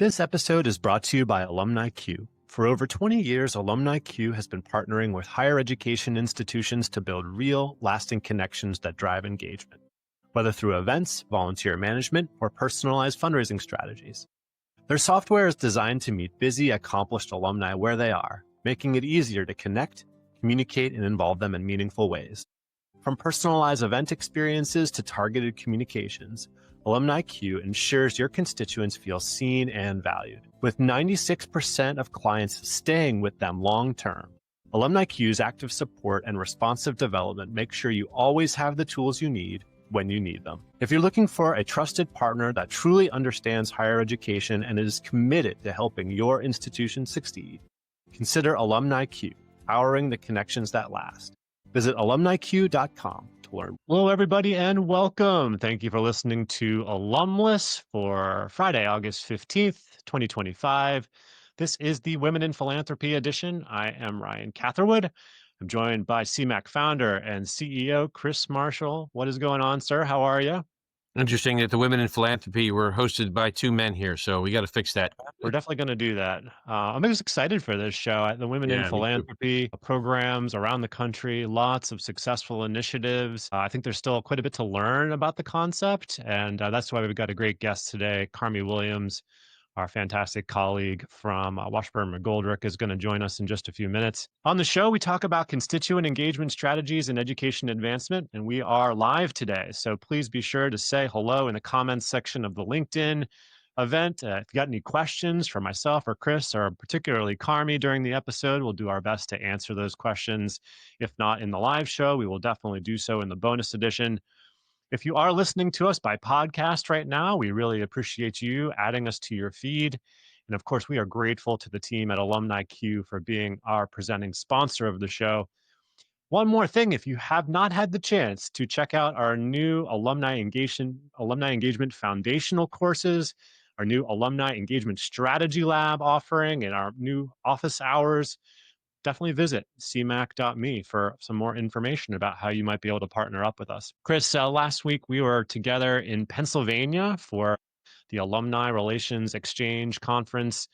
This episode is brought to you by Alumni Q. For over 20 years, Alumni Q has been partnering with higher education institutions to build real, lasting connections that drive engagement, whether through events, volunteer management, or personalized fundraising strategies. Their software is designed to meet busy, accomplished alumni where they are, making it easier to connect, communicate, and involve them in meaningful ways. From personalized event experiences to targeted communications, Alumni Q ensures your constituents feel seen and valued. With 96% of clients staying with them long term, Alumni Q's active support and responsive development make sure you always have the tools you need when you need them. If you're looking for a trusted partner that truly understands higher education and is committed to helping your institution succeed, consider Alumni Q, powering the connections that last. Visit alumniq.com to learn. Hello, everybody, and welcome. Thank you for listening to Alumless for Friday, August 15th, 2025. This is the Women in Philanthropy edition. I am Ryan Catherwood. I'm joined by CMAC founder and CEO Chris Marshall. What is going on, sir? How are you? Interesting that the Women in Philanthropy were hosted by two men here, so we got to fix that. We're definitely going to do that. I'm just excited for this show. The Women in Philanthropy programs around the country, lots of successful initiatives. I think there's still quite a bit to learn about the concept, and that's why we've got a great guest today. Carme Williams, our fantastic colleague from Washburn McGoldrick, is going to join us in just a few minutes. On the show, we talk about constituent engagement strategies and education advancement, and we are live today. So please be sure to say hello in the comments section of the LinkedIn event. If you got any questions for myself or Chris, or particularly Carme during the episode, we'll do our best to answer those questions. If not in the live show, we will definitely do so in the bonus edition. If you are listening to us by podcast right now, we really appreciate you adding us to your feed. And of course, we are grateful to the team at Alumni Q for being our presenting sponsor of the show. One more thing, if you have not had the chance to check out our new Alumni Engagement Foundational courses, our new Alumni Engagement Strategy Lab offering, and our new office hours, definitely visit cmac.me for some more information about how you might be able to partner up with us. Chris, last week we were together in Pennsylvania for the Alumni Relations Exchange Conference,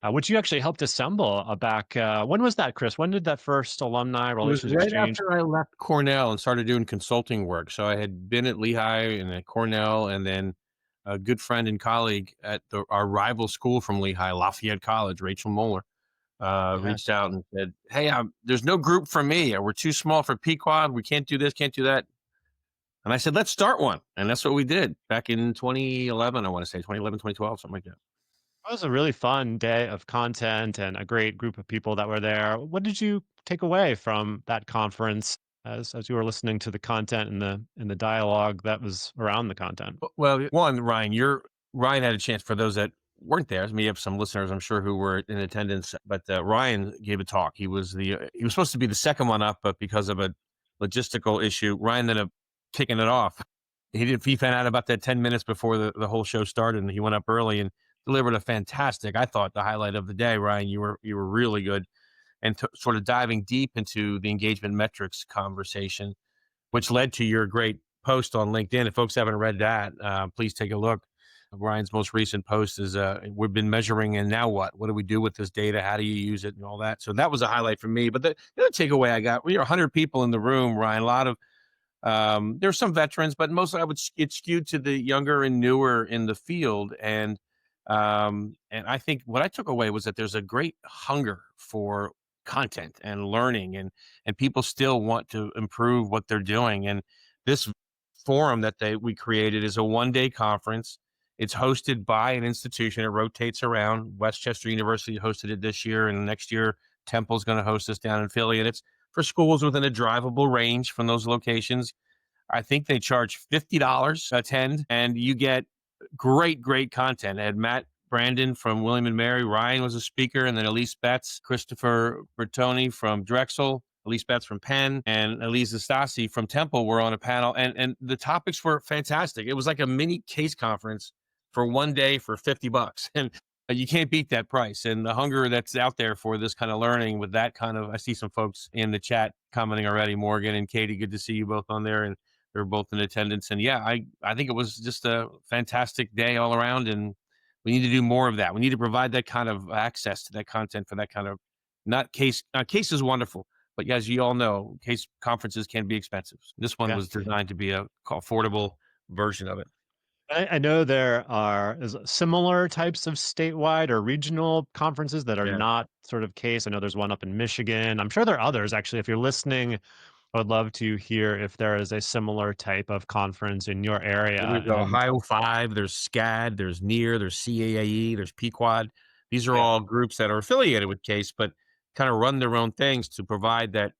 which you actually helped assemble back. When was that, Chris? When did that first Alumni Relations It was right Exchange? after I left Cornell and started doing consulting work. So I had been at Lehigh and at Cornell, and then a good friend and colleague at our rival school from Lehigh, Lafayette College, Rachel Moeller, reached out and said, "Hey, there's no group for me. We're too small for Pequod. We can't do this, can't do that." And I said, "Let's start one." And that's what we did back in 2011, I want to say 2011, 2012, something like that. It was a really fun day of content and a great group of people that were there. What did you take away from that conference as you were listening to the content and the dialogue that was around the content? Well, one, Ryan had a chance. For those that weren't there, we have some listeners, I'm sure, who were in attendance, but Ryan gave a talk. He was supposed to be the second one up, but because of a logistical issue, Ryan ended up kicking it off. He found out about that 10 minutes before the whole show started, and he went up early and delivered a fantastic, I thought, the highlight of the day. Ryan, you were really good, and sort of diving deep into the engagement metrics conversation, which led to your great post on LinkedIn. If folks haven't read that, please take a look. Ryan's most recent post is, we've been measuring, and now what? What do we do with this data? How do you use it and all that? So that was a highlight for me. But the other takeaway I got, we were 100 people in the room, Ryan. A lot of, there's some veterans, but mostly it's skewed to the younger and newer in the field. And I think what I took away was that there's a great hunger for content and learning, and people still want to improve what they're doing. And this forum that we created is a one-day conference. It's hosted by an institution. It rotates around. Westchester University hosted it this year, and next year Temple's going to host us down in Philly. And it's for schools within a drivable range from those locations. I think they charge $50 to attend, and you get great content. I had Matt Brandon from William and Mary. Ryan was a speaker, and then Elise Betts, Christopher Bertoni from Drexel, Elise Betts from Penn, and Elise Stasi from Temple were on a panel, and the topics were fantastic. It was like a mini case conference for one day for $50, and you can't beat that price. And the hunger that's out there for this kind of learning with that kind of, I see some folks in the chat commenting already. Morgan and Katie, good to see you both on there, and they're both in attendance. And yeah, I think it was just a fantastic day all around, and We need to do more of that. We need to provide that kind of access to that content for that kind of case is wonderful, but as you all know, case conferences can be expensive. This one Yeah. was designed to be a affordable version of it. I know there are similar types of statewide or regional conferences that are Yeah. not sort of case. I know there's one up in Michigan. I'm sure there are others actually. If you're listening, I would love to hear if there is a similar type of conference in your area. There's And Ohio 5, there's SCAD, there's NEAR, there's CAAE, there's Pequod. These are yeah, all groups that are affiliated with CASE, but kind of run their own things to provide that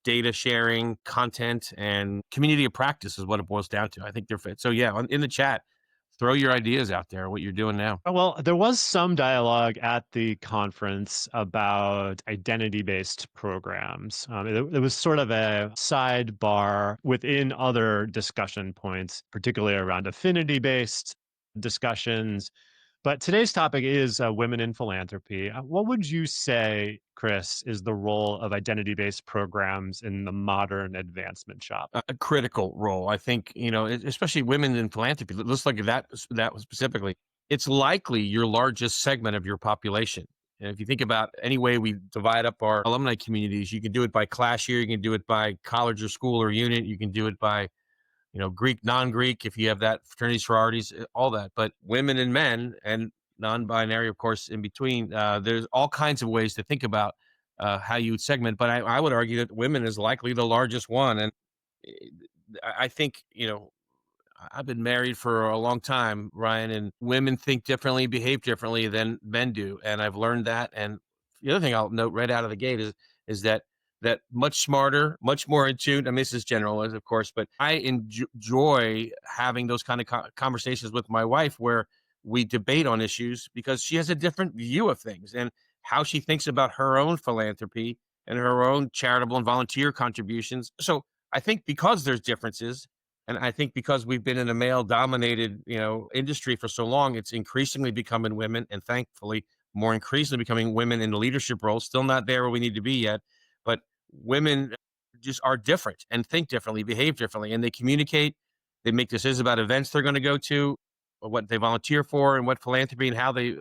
data sharing, content, and community of practice is what it boils down to. I think they're fit. So yeah, in the chat, throw your ideas out there, what you're doing now. well, there was some dialogue at the conference about identity-based programs. It was sort of a sidebar within other discussion points, particularly around affinity-based discussions. But today's topic is women in philanthropy. What would you say, Chris, is the role of identity-based programs in the modern advancement shop? A critical role, I think. Especially women in philanthropy. Let's look at that specifically. It's likely your largest segment of your population. And if you think about any way we divide up our alumni communities, you can do it by class year, you can do it by college or school or unit, you can do it by Greek, non-Greek, if you have that, fraternities, sororities, all that. But women and men and non-binary, of course, in between, there's all kinds of ways to think about how you would segment. But I would argue that women is likely the largest one. And eh, I think, I've been married for a long time, Ryan, and women think differently, behave differently than men do, and I've learned that. And the other thing I'll note right out of the gate is that much smarter, much more in tune. I mean, this is general, of course, but I enjoy having those kind of conversations with my wife where we debate on issues because she has a different view of things and how she thinks about her own philanthropy and her own charitable and volunteer contributions. So I think because there's differences, and I think because we've been in a male dominated, industry for so long, it's increasingly becoming women and thankfully more increasingly becoming women in leadership roles. Still not there where we need to be yet, but women just are different and think differently, behave differently, and they communicate. They make decisions about events they're going to go to, or what they volunteer for, and what philanthropy and how they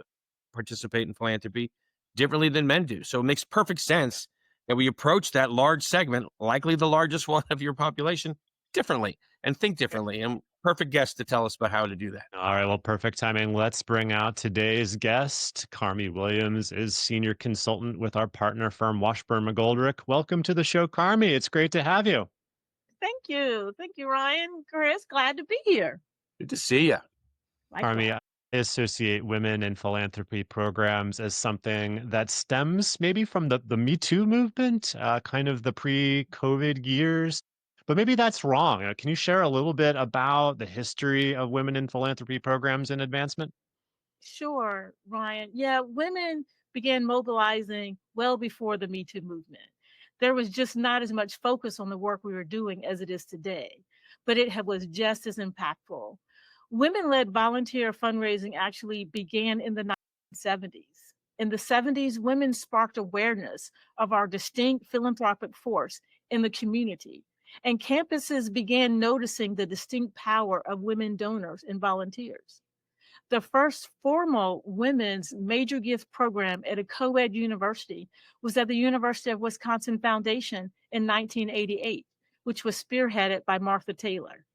participate in philanthropy differently than men do. So it makes perfect sense that we approach that large segment, likely the largest one of your population, differently and think differently. And perfect guest to tell us about how to do that. All right, well, perfect timing. Let's bring out today's guest. Carme Williams is senior consultant with our partner firm, Washburn McGoldrick. Welcome to the show, Carme. It's great to have you. Thank you. Thank you, Ryan. Chris, glad to be here. Good to see you. Carme, Likewise. I associate women in philanthropy programs as something that stems maybe from the Me Too movement, kind of the pre-COVID years. But maybe that's wrong. Can you share a little bit about the history of women in philanthropy programs and advancement? Sure, Ryan. Yeah, women began mobilizing well before the Me Too movement. There was just not as much focus on the work we were doing as it is today, but was just as impactful. Women led volunteer fundraising actually began in the 1970s. In the 70s, women sparked awareness of our distinct philanthropic force in the community, and campuses began noticing the distinct power of women donors and volunteers. The first formal women's major gift program at a co ed university was at the University of Wisconsin Foundation in 1988, which was spearheaded by Martha Taylor.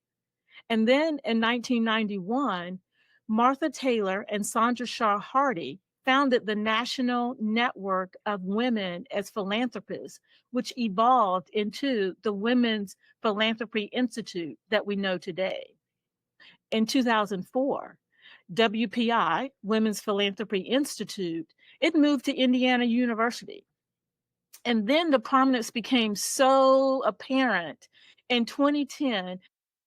And then in 1991, Martha Taylor and Sandra Shaw Hardy founded the National Network of Women as Philanthropists, which evolved into the Women's Philanthropy Institute that we know today. In 2004, WPI, Women's Philanthropy Institute, it moved to Indiana University. And then the prominence became so apparent. In 2010,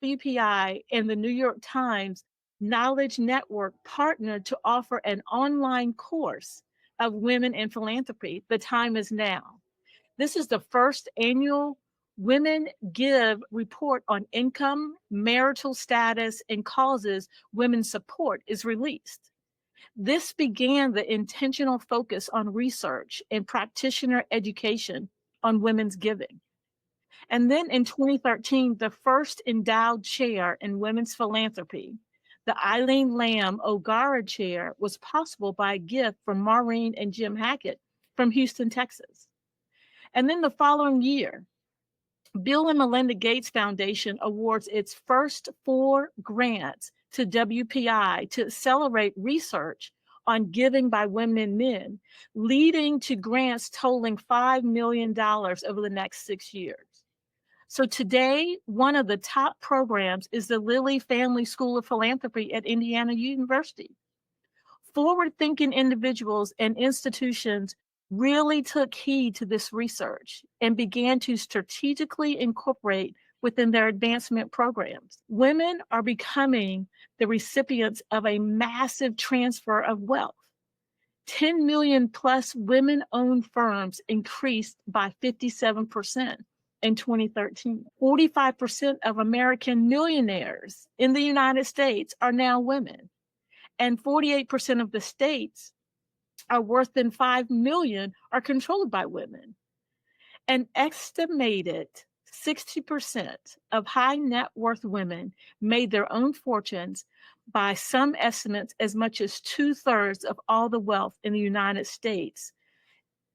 WPI and the New York Times Knowledge Network partnered to offer an online course of women in philanthropy. The time is now. This is the first annual Women Give report on income, marital status, and causes women support is released. This began the intentional focus on research and practitioner education on women's giving. And then in 2013, the first endowed chair in women's philanthropy, The Eileen Lamb O'Gara Chair was possible by a gift from Maureen and Jim Hackett from Houston, Texas. And then the following year, Bill and Melinda Gates Foundation awards its first 4 grants to WPI to accelerate research on giving by women and men, leading to grants totaling $5 million over the next 6 years. So today, one of the top programs is the Lilly Family School of Philanthropy at Indiana University. Forward-thinking individuals and institutions really took heed to this research and began to strategically incorporate within their advancement programs. Women are becoming the recipients of a massive transfer of wealth. 10 million plus women-owned firms increased by 57% in 2013. 45% of American millionaires in the United States are now women, and 48% of the states are worth than 5 million are controlled by women. An estimated 60% of high net worth women made their own fortunes. By some estimates, as much as 2/3 of all the wealth in the United States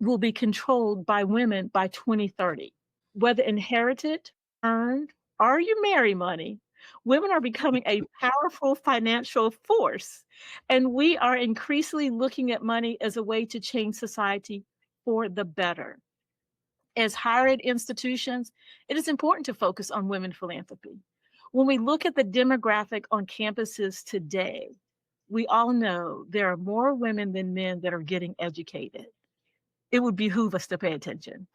will be controlled by women by 2030. Whether inherited, earned, or you marry money, women are becoming a powerful financial force, and we are increasingly looking at money as a way to change society for the better. As higher ed institutions, it is important to focus on women philanthropy. When we look at the demographic on campuses today, we all know there are more women than men that are getting educated. It would behoove us to pay attention.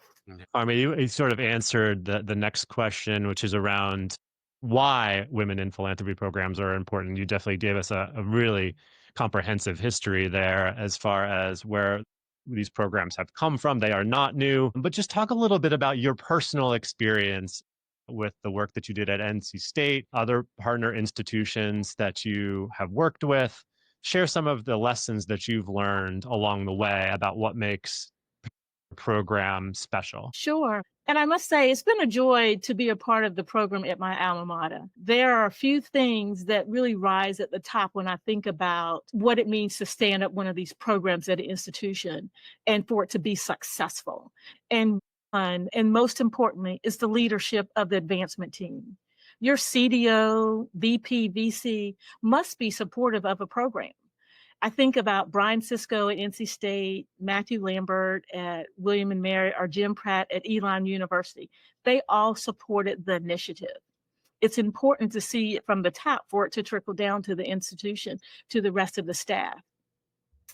I mean, you sort of answered the next question, which is around why women in philanthropy programs are important. You definitely gave us a really comprehensive history there as far as where these programs have come from. They are not new, but just talk a little bit about your personal experience with the work that you did at NC State, other partner institutions that you have worked with. Share some of the lessons that you've learned along the way about what makes program special. Sure. And I must say, it's been a joy to be a part of the program at my alma mater. There are a few things that really rise at the top when I think about what it means to stand up one of these programs at an institution and for it to be successful. And most importantly, is the leadership of the advancement team. Your CDO, VP, VC must be supportive of a program. I think about Brian Sisko at NC State, Matthew Lambert at William and Mary, or Jim Pratt at Elon University. They all supported the initiative. It's important to see it from the top for it to trickle down to the institution, to the rest of the staff.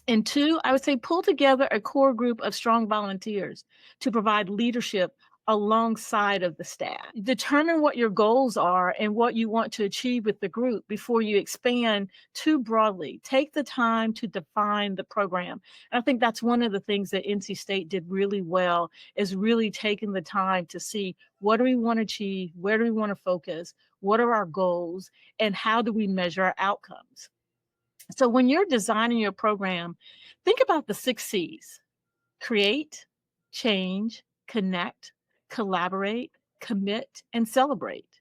And 2, I would say pull together a core group of strong volunteers to provide leadership alongside of the staff. Determine what your goals are and what you want to achieve with the group before you expand too broadly. Take the time to define the program. And I think that's one of the things that NC State did really well, is really taking the time to see what do we want to achieve, where do we want to focus, what are our goals, and how do we measure our outcomes. So when you're designing your program, think about the 6 C's: create, change, connect, collaborate, commit, and celebrate.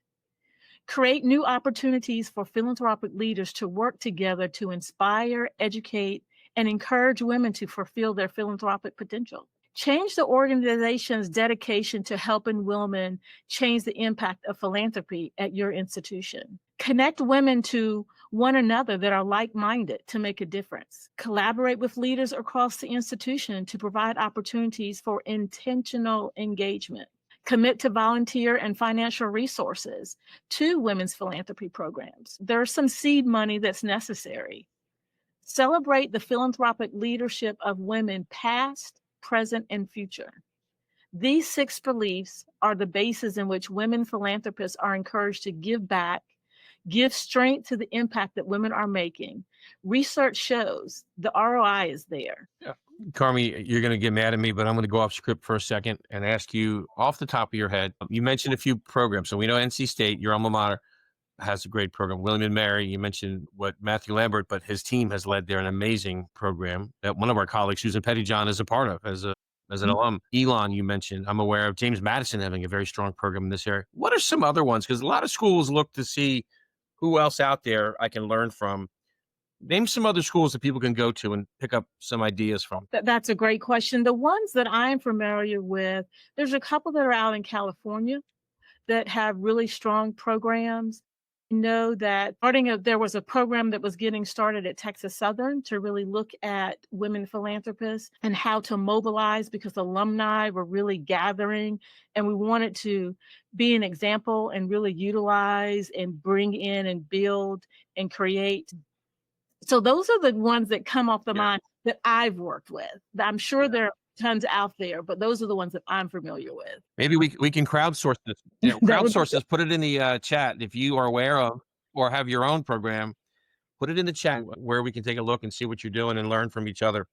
Create new opportunities for philanthropic leaders to work together to inspire, educate, and encourage women to fulfill their philanthropic potential. Change the organization's dedication to helping women change the impact of philanthropy at your institution. Connect women to one another that are like-minded to make a difference. Collaborate with leaders across the institution to provide opportunities for intentional engagement. Commit to volunteer and financial resources to women's philanthropy programs. There's some seed money that's necessary. Celebrate the philanthropic leadership of women past, present, and future. These 6 beliefs are the basis in which women philanthropists are encouraged to give back, give strength to the impact that women are making. Research shows the ROI is there. Yeah. Carme, you're going to get mad at me, but I'm going to go off script for a second and ask you off the top of your head. You mentioned a few programs. So we know NC State, your alma mater, has a great program. William and Mary, you mentioned what Matthew Lambert, but his team has led there an amazing program that one of our colleagues, Susan Pettyjohn, is a part of as an alum. Elon, you mentioned, I'm aware of James Madison having a very strong program in this area. What are some other ones? Because a lot of schools look to see who else out there I can learn from? Name some other schools that people can go to and pick up some ideas from. That's a great question. The ones that I'm familiar with, there's a couple that are out in California that have really strong programs. Know that there was a program that was getting started at Texas Southern to really look at women philanthropists and how to mobilize, because alumni were really gathering, and we wanted to be an example and really utilize and bring in and build and create. So those are the ones that come off the Yeah. mind that I've worked with. I'm sure there are tons out there, but those are the ones that I'm familiar with. Maybe we can crowdsource this. You know, That would be crowdsource this. Put it in the chat if you are aware of or have your own program. Put it in the chat where we can take a look and see what you're doing and learn from each other.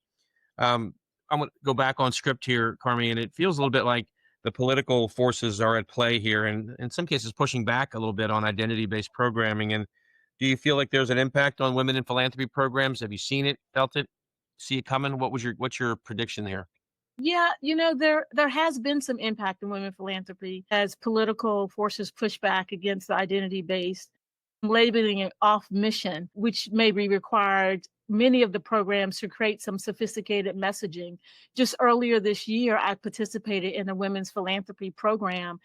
Um, I'm going to go back on script here, Carme, and it feels a little bit like the political forces are at play here, and in some cases pushing back a little bit on identity-based programming. And do you feel like there's an impact on women in philanthropy programs? Have you seen it, felt it, see it coming? What's your prediction here? Yeah, there has been some impact in women philanthropy as political forces push back against the identity-based labeling it off mission, which may be required many of the programs to create some sophisticated messaging. Just earlier this year, I participated in a women's philanthropy program,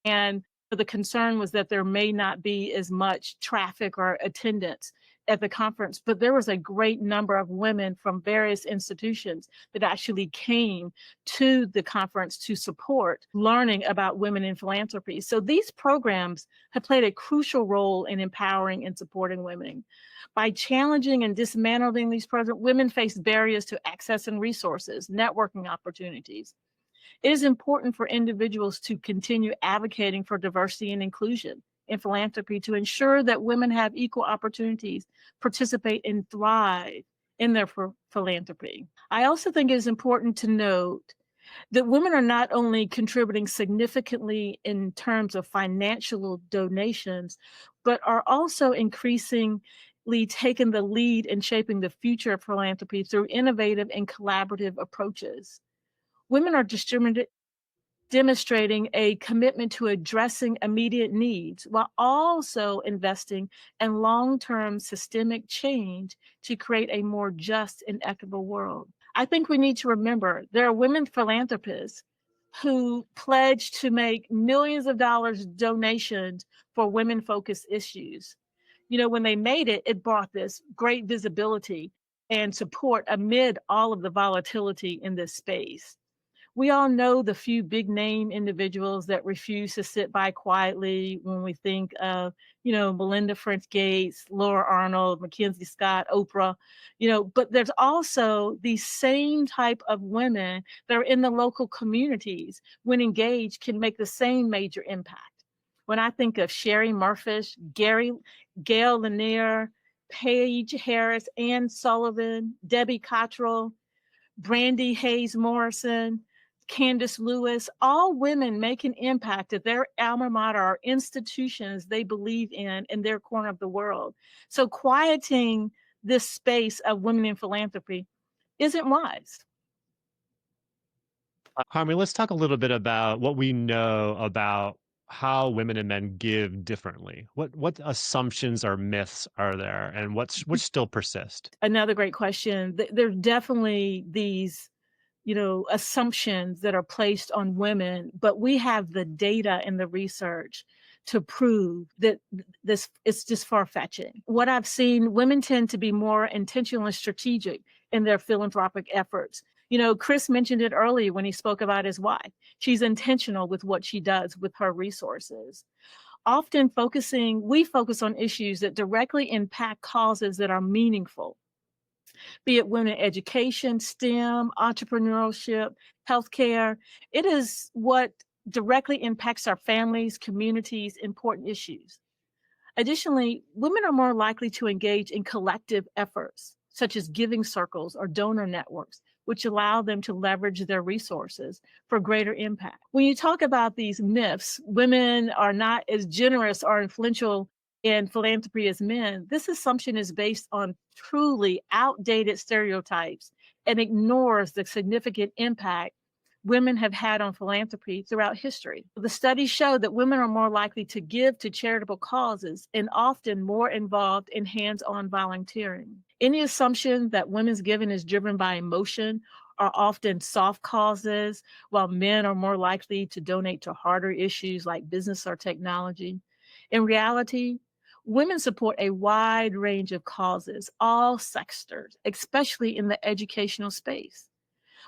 and the concern was that there may not be as much traffic or attendance at the conference, but there was a great number of women from various institutions that actually came to the conference to support learning about women in philanthropy. So these programs have played a crucial role in empowering and supporting women. By challenging and dismantling these programs, women face barriers to access and resources, networking opportunities. It is important for individuals to continue advocating for diversity and inclusion in philanthropy to ensure that women have equal opportunities, participate, and thrive in their philanthropy. I also think it is important to note that women are not only contributing significantly in terms of financial donations, but are also increasingly taking the lead in shaping the future of philanthropy through innovative and collaborative approaches. Women are demonstrating a commitment to addressing immediate needs while also investing in long-term systemic change to create a more just and equitable world. I think we need to remember there are women philanthropists who pledge to make millions of dollars donations for women-focused issues. When they made it, it brought this great visibility and support amid all of the volatility in this space. We all know the few big name individuals that refuse to sit by quietly when we think of, Melinda French Gates, Laura Arnold, Mackenzie Scott, Oprah, but there's also these same type of women that are in the local communities when engaged can make the same major impact. When I think of Sherry Murphish, Gail Lanier, Paige Harris, Ann Sullivan, Debbie Cottrell, Brandy Hayes Morrison, Candace Lewis, all women make an impact at their alma mater or institutions they believe in their corner of the world. So quieting this space of women in philanthropy isn't wise. Harmony, let's talk a little bit about what we know about how women and men give differently. What assumptions or myths are there, and which still persist? Another great question. There's definitely these assumptions that are placed on women, but we have the data and the research to prove that this it's just far-fetching. What I've seen, women tend to be more intentional and strategic in their philanthropic efforts. Chris mentioned it earlier when he spoke about his wife. She's intentional with what she does with her resources. Often we focus on issues that directly impact causes that are meaningful, be it women in education, STEM, entrepreneurship, healthcare. It is what directly impacts our families, communities, important issues. Additionally, women are more likely to engage in collective efforts, such as giving circles or donor networks, which allow them to leverage their resources for greater impact. When you talk about these myths, women are not as generous or influential in philanthropy as men, this assumption is based on truly outdated stereotypes and ignores the significant impact women have had on philanthropy throughout history. The studies show that women are more likely to give to charitable causes and often more involved in hands on volunteering. Any assumption that women's giving is driven by emotion are often soft causes, while men are more likely to donate to harder issues like business or technology. In reality, women support a wide range of causes, all sectors, especially in the educational space.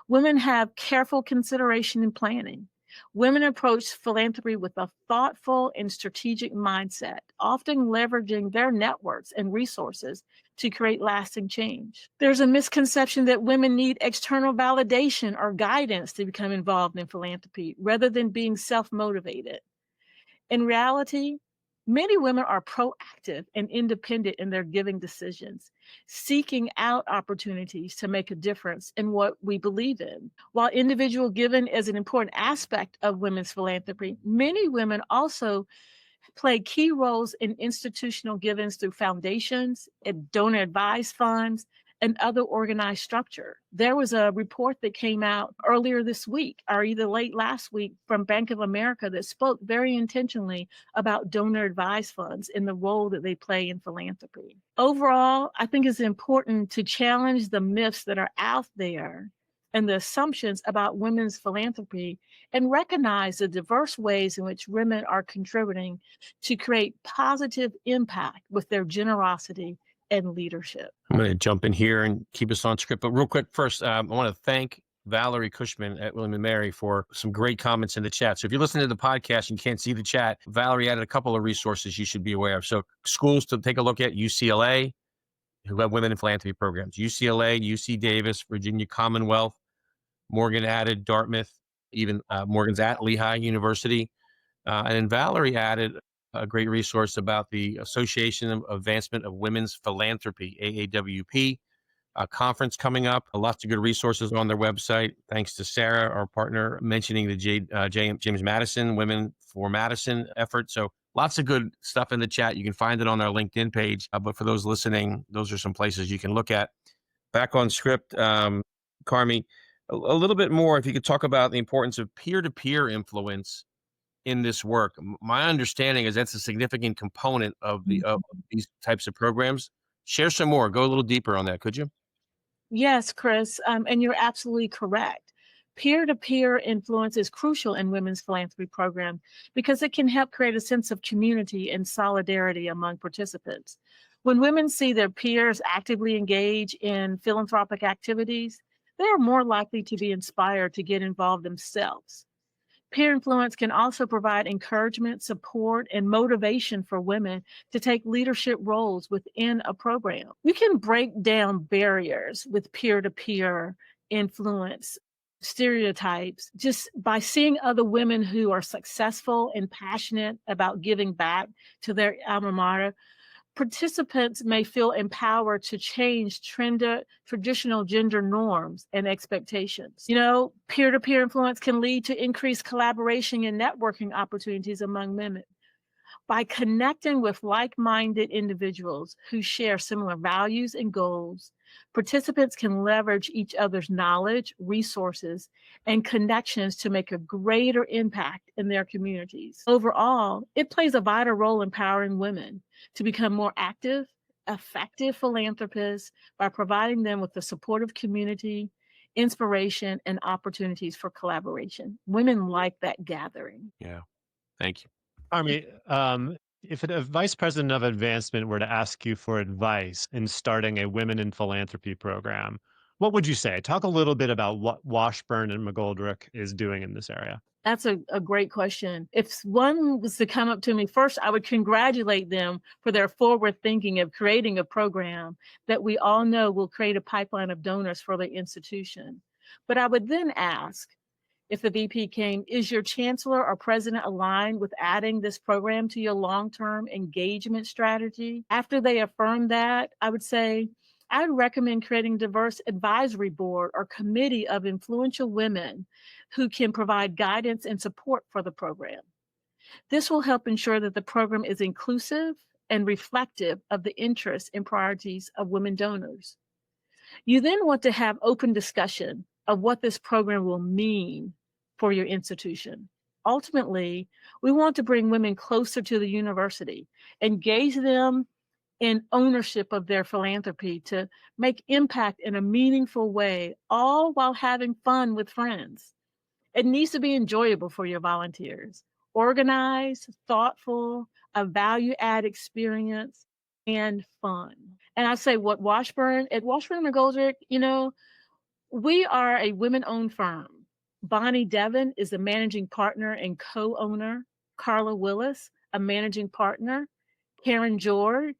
Women have careful consideration and planning. Women approach philanthropy with a thoughtful and strategic mindset, often leveraging their networks and resources to create lasting change. There's a misconception that women need external validation or guidance to become involved in philanthropy rather than being self motivated. In reality, many women are proactive and independent in their giving decisions, seeking out opportunities to make a difference in what we believe in. While individual giving is an important aspect of women's philanthropy, many women also play key roles in institutional givings through foundations, and donor advised funds, and other organized structure. There was a report that came out earlier this week, or either late last week, from Bank of America that spoke very intentionally about donor advised funds and the role that they play in philanthropy. Overall, I think it's important to challenge the myths that are out there and the assumptions about women's philanthropy and recognize the diverse ways in which women are contributing to create positive impact with their generosity and leadership. I'm going to jump in here and keep us on script. But real quick, first, I want to thank Valerie Cushman at William & Mary for some great comments in the chat. So if you're listening to the podcast and you can't see the chat, Valerie added a couple of resources you should be aware of. So schools to take a look at: UCLA, who have women in philanthropy programs; UCLA, UC Davis, Virginia Commonwealth, Morgan added Dartmouth, even Morgan's at Lehigh University. And then Valerie added a great resource about the Association of Advancement of Women's Philanthropy, AAWP, a conference coming up. Lots of good resources on their website. Thanks to Sarah, our partner, mentioning the James Madison Women for Madison effort. So lots of good stuff in the chat. You can find it on our LinkedIn page. But for those listening, those are some places you can look at. Back on script, Carme, a little bit more, if you could talk about the importance of peer-to-peer influence in this work. My understanding is that's a significant component of these types of programs. Share some more. Go a little deeper on that, could you? Yes, Chris, and you're absolutely correct. Peer-to-peer influence is crucial in women's philanthropy program because it can help create a sense of community and solidarity among participants. When women see their peers actively engage in philanthropic activities, they are more likely to be inspired to get involved themselves. Peer influence can also provide encouragement, support, and motivation for women to take leadership roles within a program. You can break down barriers with peer to peer influence, stereotypes, just by seeing other women who are successful and passionate about giving back to their alma mater. Participants may feel empowered to change traditional gender norms and expectations. You know, peer-to-peer influence can lead to increased collaboration and networking opportunities among women. By connecting with like-minded individuals who share similar values and goals, participants can leverage each other's knowledge, resources, and connections to make a greater impact in their communities. Overall, it plays a vital role in empowering women to become more active, effective philanthropists by providing them with a supportive community, inspiration, and opportunities for collaboration. Women like that gathering. Yeah. Thank you. Army, if a vice president of advancement were to ask you for advice in starting a women in philanthropy program, what would you say? Talk a little bit about what Washburn and McGoldrick is doing in this area. That's a great question. If one was to come up to me first, I would congratulate them for their forward thinking of creating a program that we all know will create a pipeline of donors for the institution. But I would then ask, if the VP came, is your chancellor or president aligned with adding this program to your long-term engagement strategy? After they affirm that, I would say, I would recommend creating a diverse advisory board or committee of influential women who can provide guidance and support for the program. This will help ensure that the program is inclusive and reflective of the interests and priorities of women donors. You then want to have open discussion of what this program will mean for your institution. Ultimately, we want to bring women closer to the university, engage them in ownership of their philanthropy to make impact in a meaningful way, all while having fun with friends. It needs to be enjoyable for your volunteers, organized, thoughtful, a value add experience, and fun. And I say what Washburn McGoldrick, we are a women owned firm. Bonnie Devon is the managing partner and co owner, Carla Willis, a managing partner, Karen George,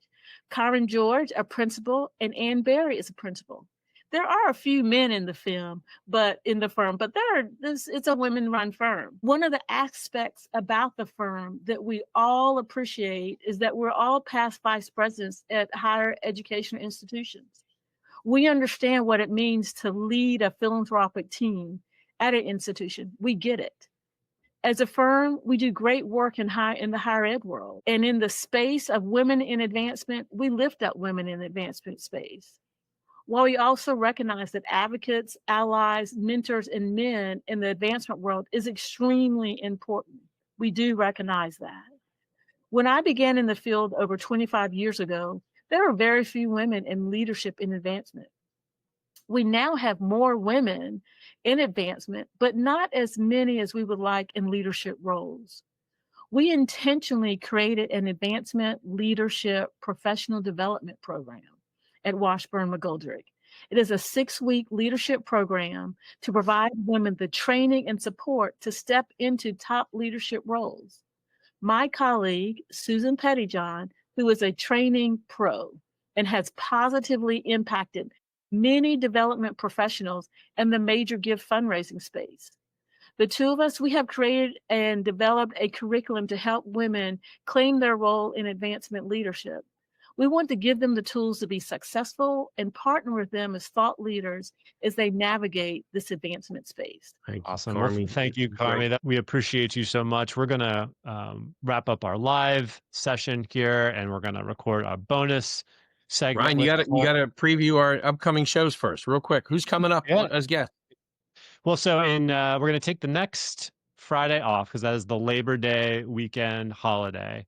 Karen George, a principal, and Ann Berry is a principal. There are a few men in the firm, but it's a women-run firm. One of the aspects about the firm that we all appreciate is that we're all past vice presidents at higher education institutions. We understand what it means to lead a philanthropic team at an institution. We get it. As a firm, we do great work in the higher ed world. And in the space of women in advancement, we lift up women in advancement space. While we also recognize that advocates, allies, mentors, and men in the advancement world is extremely important. We do recognize that. When I began in the field over 25 years ago, there were very few women in leadership in advancement. We now have more women in advancement, but not as many as we would like in leadership roles. We intentionally created an advancement leadership professional development program at Washburn McGoldrick. It is a 6-week leadership program to provide women the training and support to step into top leadership roles. My colleague, Susan Pettyjohn, who is a training pro and has positively impacted many development professionals in the major gift fundraising space. The two of us, we have created and developed a curriculum to help women claim their role in advancement leadership. We want to give them the tools to be successful and partner with them as thought leaders as they navigate this advancement space. Thank you, Awesome. Well, Carme. thank you, Great. Carme. We appreciate you so much. We're going to wrap up our live session here, and we're going to record a bonus segment. Ryan, you gotta preview our upcoming shows first, real quick. Who's coming up as guests? Well, so we're going to take the next Friday off because that is the Labor Day weekend holiday.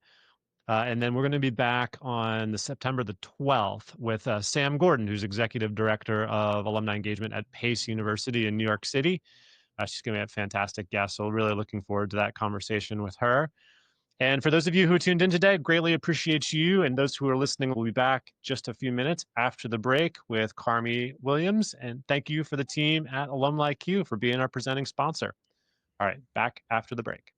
And then we're going to be back on the September the 12th with Sam Gordon, who's Executive Director of Alumni Engagement at Pace University in New York City. She's going to be a fantastic guest, so really looking forward to that conversation with her. And for those of you who tuned in today, greatly appreciate you. And those who are listening, we'll be back just a few minutes after the break with Carme Williams. And thank you for the team at Alumni Q for being our presenting sponsor. All right, back after the break.